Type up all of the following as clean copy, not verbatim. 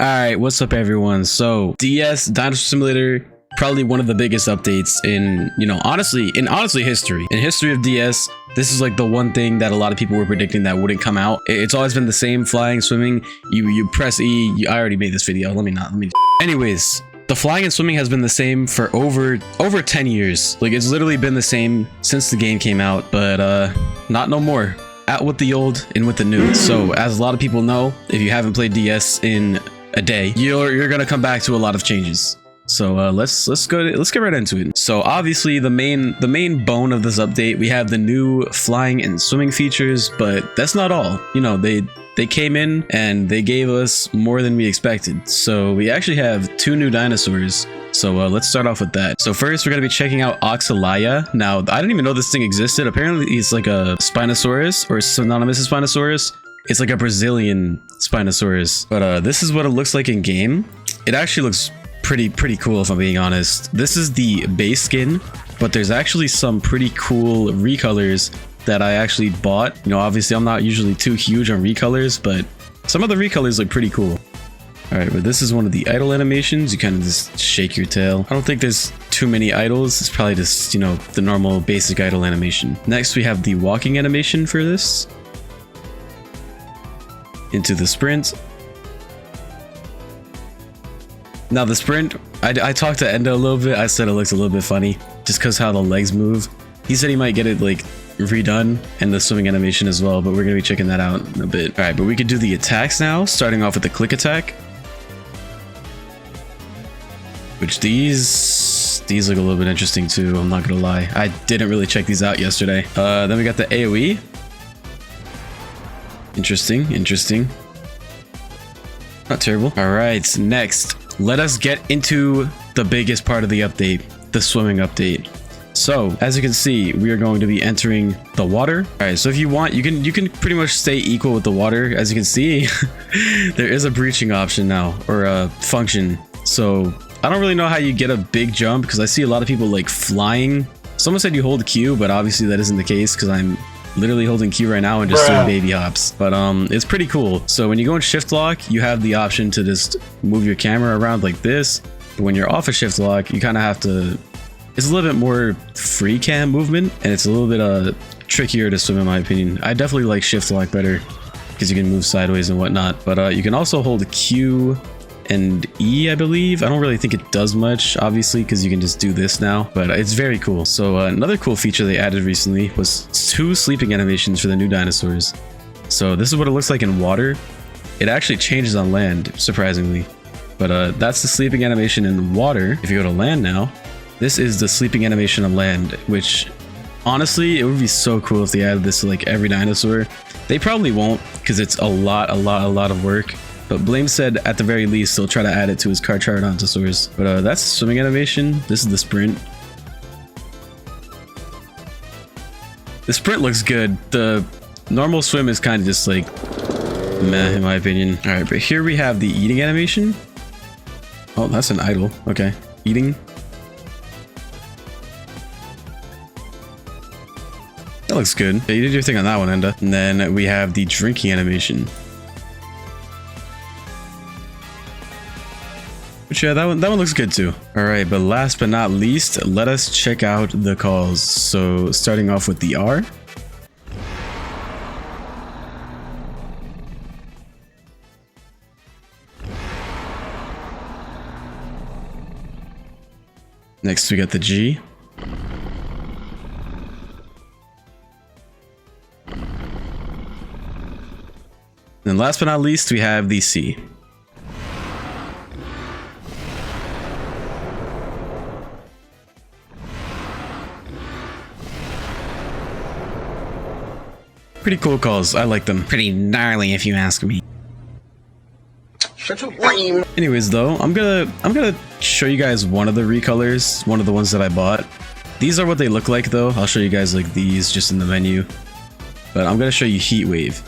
All right, what's up everyone? So DS Dinosaur Simulator, probably one of the biggest updates in, honestly history. In history of DS, this is like the one thing that a lot of people were predicting that wouldn't come out. It's always been the same: flying, swimming. You press E. I already made this video. Let me. Anyways, the flying and swimming has been the same for over 10 years. Like, it's literally been the same since the game came out, but not no more. Out with the old, in with the new. So as a lot of people know, if you haven't played DS in a day, you're gonna come back to a lot of changes. So let's get right into it. So obviously the main bone of this update, we have the new flying and swimming features, but that's not all. They came in and they gave us more than we expected. So we actually have 2 new dinosaurs. So let's start off with that. So first, we're going to be checking out Oxalaya. Now, I didn't even know this thing existed. Apparently, it's like a Spinosaurus, or synonymous to Spinosaurus. It's like a Brazilian Spinosaurus. But this is what it looks like in game. It actually looks pretty cool, if I'm being honest. This is the base skin, but there's actually some pretty cool recolors that I actually bought. Obviously, I'm not usually too huge on recolors, but some of the recolors look pretty cool. All right, but this is one of the idle animations. You kind of just shake your tail. I don't think there's too many idles. It's probably just, the normal basic idle animation. Next, we have the walking animation for this. Into the sprint. Now the sprint, I talked to Endo a little bit. I said it looks a little bit funny just because how the legs move. He said he might get it like redone, and the swimming animation as well, but we're gonna be checking that out in a bit. All right, but we could do the attacks now, starting off with the click attack. Which these look a little bit interesting too, I'm not gonna lie. I didn't really check these out yesterday. Then we got the AoE. Interesting. Not terrible. All right, next, let us get into the biggest part of the update, the swimming update. So as you can see, we are going to be entering the water. All right, so if you want, you can pretty much stay equal with the water. As you can see, there is a breaching option now, or a function. So I don't really know how you get a big jump, because I see a lot of people like flying. Someone said you hold Q, but obviously that isn't the case, because I'm literally holding Q right now and just doing baby hops. But it's pretty cool. So when you go in shift lock, you have the option to just move your camera around like this. But when you're off of shift lock, you kind of have to, it's a little bit more free cam movement, and it's a little bit trickier to swim, in my opinion. I definitely like shift lock better because you can move sideways and whatnot. But you can also hold Q and E, I believe. I don't really think it does much, obviously, because you can just do this now, but it's very cool. So another cool feature they added recently was 2 sleeping animations for the new dinosaurs. So this is what it looks like in water. It actually changes on land, surprisingly, but that's the sleeping animation in water. If you go to land now, this is the sleeping animation on land, which honestly, it would be so cool if they added this to like every dinosaur. They probably won't, because it's a lot of work. But Blame said at the very least they'll try to add it to his Carcharodontosaurus. But that's the swimming animation. This is the sprint. The sprint looks good. The normal swim is kind of just like meh, in my opinion. All right, but here we have the eating animation. Oh, that's an idle. Okay, eating. That looks good. Yeah, you did your thing on that one, Enda. And then we have the drinking animation. But yeah, that one looks good too. All right, but last but not least, let us check out the calls. So starting off with the R. Next, we got the G. And last but not least, we have the C. Pretty cool calls. I like them. Pretty gnarly, if you ask me. Shut your brain. Anyways, though, I'm gonna show you guys one of the recolors, one of the ones that I bought. These are what they look like, though. I'll show you guys like these just in the menu, but I'm gonna show you Heat Wave.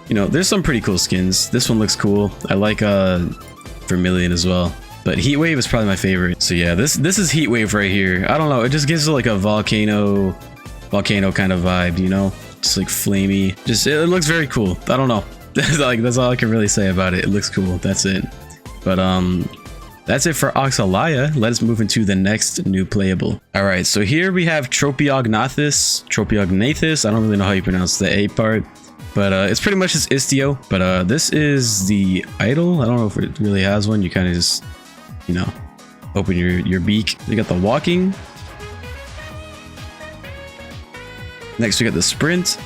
There's some pretty cool skins. This one looks cool. I like Vermilion as well, but Heat Wave is probably my favorite. So yeah, this is Heat Wave right here. I don't know. It just gives it like a volcano kind of vibe, just like flamey. It looks very cool. I don't know. That's all I can really say about it. It looks cool. That's it. But that's it for Oxalaya. Let us move into the next new playable. All right, so here we have Tropiognathus. I don't really know how you pronounce the A part, but it's pretty much just Istio. But this is the idol. I don't know if it really has one. You kind of just, you know, open your beak. You got the walking. Next, we got the sprint.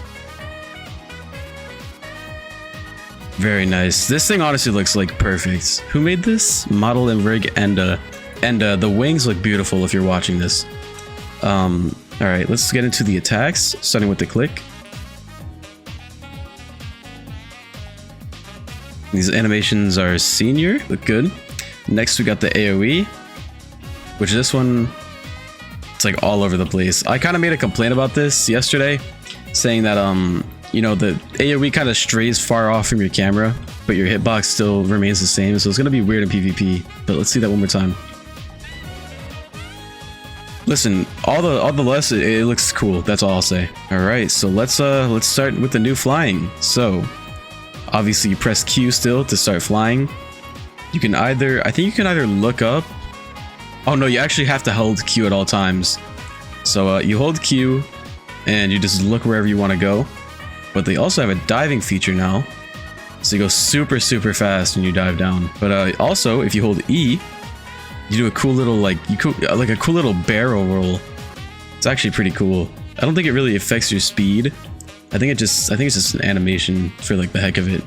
Very nice. This thing honestly looks like perfect. Who made this? Model and rig and the wings look beautiful if you're watching this. All right, let's get into the attacks, starting with the click. These animations are senior, look good. Next, we got the AoE, which this one, it's like all over the place. I kind of made a complaint about this yesterday, saying that you know, the AoE kind of strays far off from your camera, but your hitbox still remains the same, so it's gonna be weird in PvP. But let's see that one more time. Listen, all the less it looks cool. That's all I'll say. All right, so let's start with the new flying. So obviously you press Q still to start flying. You can either, I think you can either look up. Oh no, you actually have to hold Q at all times. So you hold Q and you just look wherever you want to go. But they also have a diving feature now, so you go super fast when you dive down. But also, if you hold E, you do a cool little like a cool little barrel roll. It's actually pretty cool. I don't think it really affects your speed. I think it's just an animation for like the heck of it.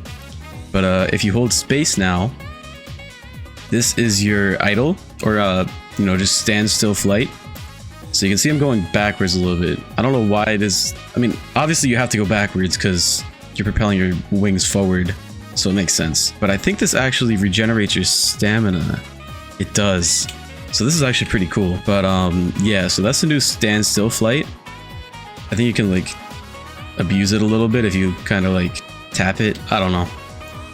But if you hold space now, this is your idle, or you know, just standstill flight. So you can see I'm going backwards a little bit. I don't know why it is. I mean, obviously you have to go backwards because you're propelling your wings forward, so it makes sense. But I think this actually regenerates your stamina. It does. So this is actually pretty cool. But yeah, so that's the new standstill flight. I think you can like abuse it a little bit if you kind of like tap it. I don't know.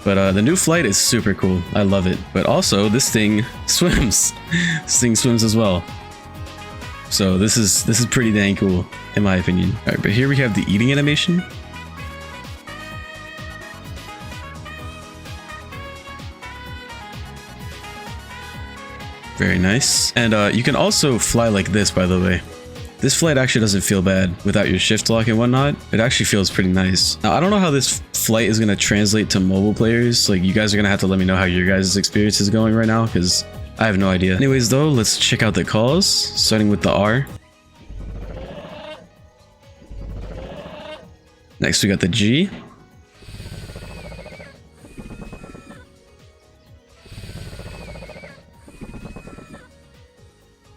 But the new flight is super cool. I love it. But also this thing swims. This thing swims as well. So this is pretty dang cool, in my opinion. All right, but here we have the eating animation. Very nice. And you can also fly like this, by the way. This flight actually doesn't feel bad without your shift lock and whatnot. It actually feels pretty nice. Now, I don't know how this flight is going to translate to mobile players. Like, you guys are going to have to let me know how your guys' experience is going right now, because I have no idea. Anyways, though, let's check out the calls, starting with the R. Next, we got the G.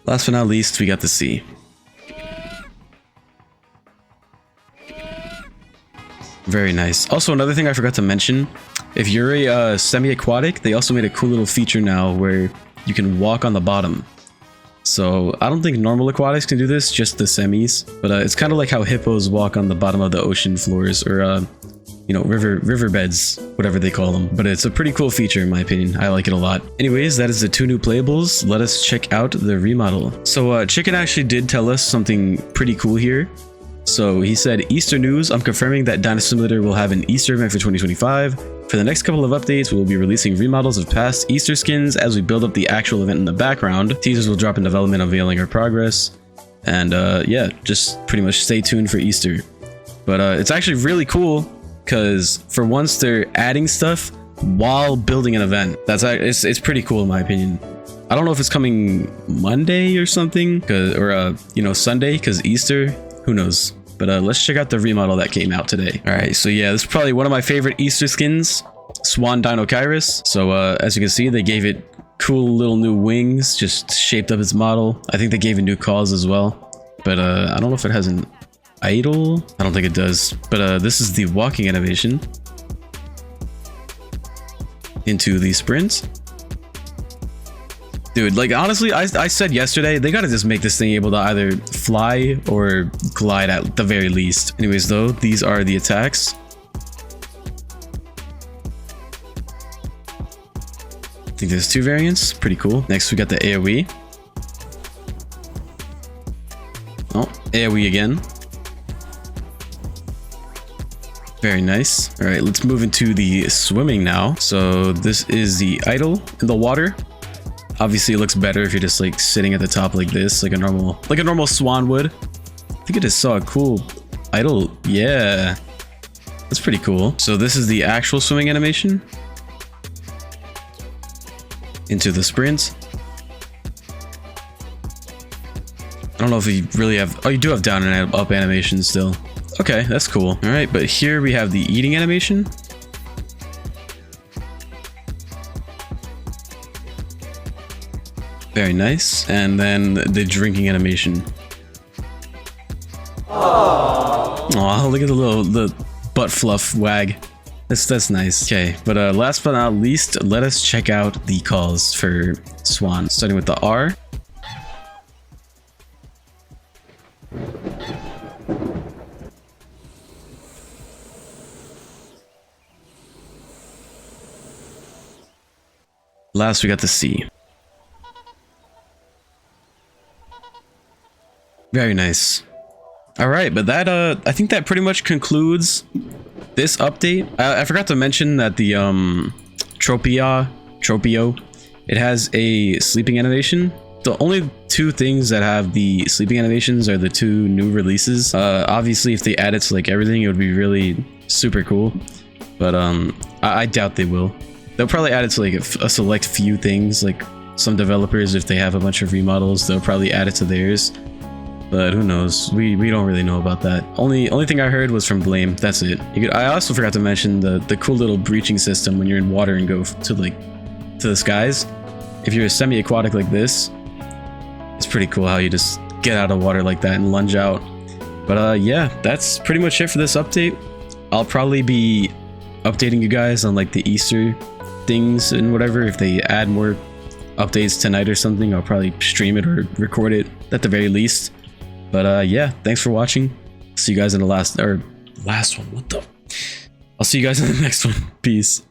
Last but not least, we got the C. Very nice. Also, another thing I forgot to mention, if you're a semi-aquatic, they also made a cool little feature now where you can walk on the bottom. So I don't think normal aquatics can do this, just the semis. But it's kind of like how hippos walk on the bottom of the ocean floors, or you know, riverbeds, whatever they call them. But it's a pretty cool feature in my opinion. I like it a lot. Anyways, that is the 2 new playables. Let us check out the remodel. So Chicken actually did tell us something pretty cool here. So he said, Easter news, I'm confirming that Dinosaur Simulator will have an Easter event for 2025. For the next couple of updates, we will be releasing remodels of past Easter skins as we build up the actual event in the background. Teasers will drop in development unveiling our progress. And yeah, just pretty much stay tuned for Easter. But it's actually really cool because for once they're adding stuff while building an event. It's pretty cool in my opinion. I don't know if it's coming Monday or something, or you know, Sunday, because Easter, who knows. But let's check out the remodel that came out today. All right, so yeah, this is probably one of my favorite Easter skins, Swan Dino Kairos. So as you can see, they gave it cool little new wings, just shaped up its model. I think they gave it new calls as well. But I don't know if it has an idle. I don't think it does. But this is the walking animation into the sprint. Dude, like honestly, I said yesterday, they gotta just make this thing able to either fly or glide at the very least. Anyways, though, these are the attacks. I think there's 2 variants. Pretty cool. Next, we got the AoE. Oh, AoE again. Very nice. All right, let's move into the swimming now. So this is the idle in the water. Obviously, it looks better if you're just like sitting at the top like this, like a normal swan would. I think I just saw a cool idle. Yeah, that's pretty cool. So this is the actual swimming animation. Into the sprint. I don't know if you really have... Oh, you do have down and up animation still. Okay, that's cool. All right, but here we have the eating animation. Very nice. And then the drinking animation. Aw, look at the butt fluff wag. That's nice. Okay, but last but not least, let us check out the calls for Swan. Starting with the R. Last, we got the C. Very nice. All right, but that I think that pretty much concludes this update. I forgot to mention that the Tropio, it has a sleeping animation. The only two things that have the sleeping animations are the two new releases. Obviously, if they add it to like everything, it would be really super cool. But I doubt they will. They'll probably add it to like a select few things. Like some developers, if they have a bunch of remodels, they'll probably add it to theirs. But who knows? We don't really know about that. Only thing I heard was from Blame. That's it. I also forgot to mention the cool little breaching system when you're in water and go to the skies. If you're semi-aquatic like this, it's pretty cool how you just get out of water like that and lunge out. But yeah, that's pretty much it for this update. I'll probably be updating you guys on like the Easter things and whatever. If they add more updates tonight or something, I'll probably stream it or record it at the very least. But yeah, thanks for watching. See you guys in the last one. What the? I'll see you guys in the next one. Peace.